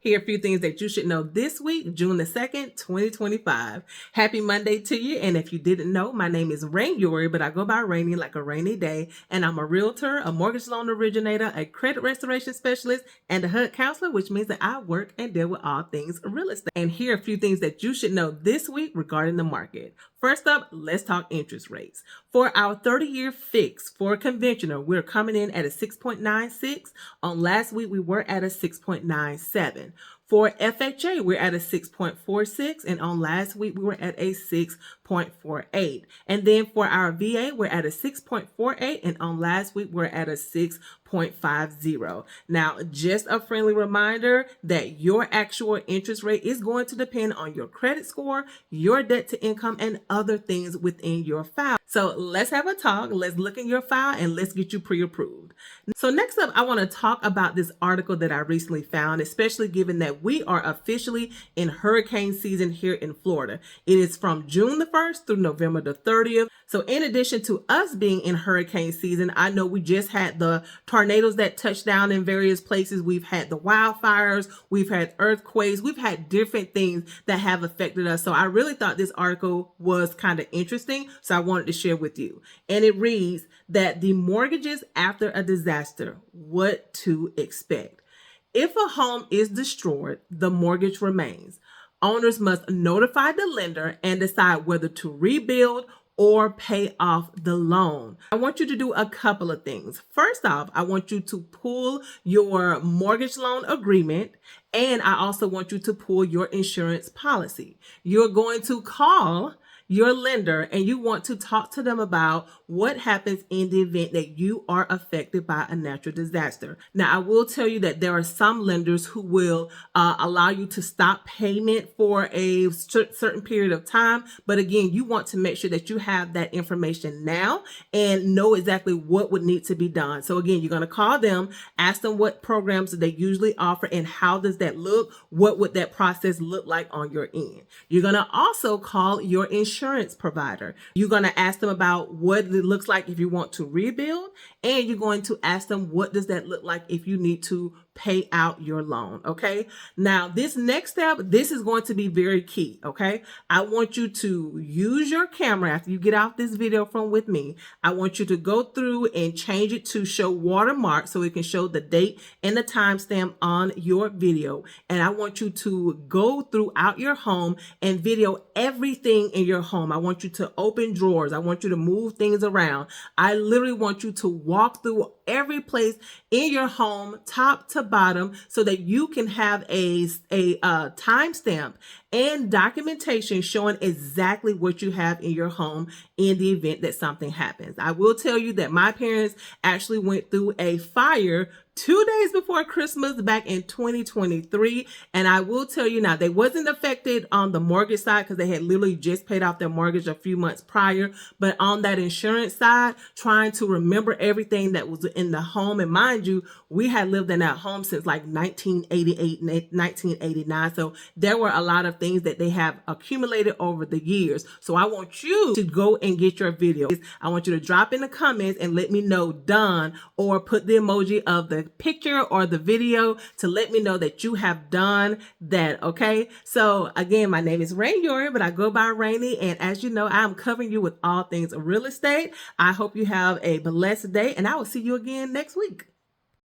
Here are a few things that you should know this week, June the 2nd, 2025. Happy Monday to you. And if you didn't know, my name is Rain Yuri, but I go by Rainy like a rainy day. And I'm a realtor, a mortgage loan originator, a credit restoration specialist, and a HUD counselor, which means that I work and deal with all things real estate. And here are a few things that you should know this week regarding the market. First up, let's talk interest rates. For our 30-year fix for conventional, we're coming in at a 6.96. On last week, we were at a 6.97. For FHA, we're at a 6.46, and on last week, we were at a 6.48. And then for our VA, we're at a 6.48, and on last week, we're at a 6.50. Now, just a friendly reminder that your actual interest rate is going to depend on your credit score, your debt to income, and other things within your file. So let's have a talk. Let's look in your file and let's get you pre-approved. So next up, I want to talk about this article that I recently found, especially given that we are officially in hurricane season here in Florida. It is from June the 1st through November the 30th. So in addition to us being in hurricane season, I know we just had the tornadoes that touched down in various places. We've had the wildfires, we've had earthquakes, we've had different things that have affected us. So I really thought this article was kind of interesting, so I wanted to share with you. And it reads that the mortgages after a disaster, what to expect. If a home is destroyed, the mortgage remains. Owners must notify the lender and decide whether to rebuild or pay off the loan. I want you to do a couple of things. First off, I want you to pull your mortgage loan agreement, and I also want you to pull your insurance policy. You're going to call your lender and you want to talk to them about what happens in the event that you are affected by a natural disaster. Now, I will tell you that there are some lenders who will allow you to stop payment for a certain period of time. But again, you want to make sure that you have that information now and know exactly what would need to be done. So again, you're going to call them, ask them what programs they usually offer and how does that look? What would that process look like on your end? You're going to also call your insurance provider. You're going to ask them about what it looks like if you want to rebuild, and you're going to ask them what does that look like if you need to pay out your loan. Okay. Now, this next step, this is going to be very key. Okay. I want you to use your camera after you get off this video from with me. I want you to go through and change it to show watermark so it can show the date and the timestamp on your video. And I want you to go throughout your home and video everything in your home. I want you to open drawers. I want you to move things around. I literally want you to walk through every place in your home, top to bottom, so that you can have a timestamp and documentation showing exactly what you have in your home in the event that something happens. I will tell you that my parents actually went through a fire 2 days before Christmas back in 2023. And I will tell you now, they wasn't affected on the mortgage side because they had literally just paid off their mortgage a few months prior. But on that insurance side, trying to remember everything that was in the home. And mind you, we had lived in that home since like 1988, 1989. So there were a lot of things that they have accumulated over the years. So I want you to go and get your videos. I want you to drop in the comments and let me know done, or put the emoji of the picture or the video to let me know that you have done that. Okay. So again, my name is Rain Yuri, but I go by Rainy. And as you know, I'm covering you with all things real estate. I hope you have a blessed day and I will see you again next week.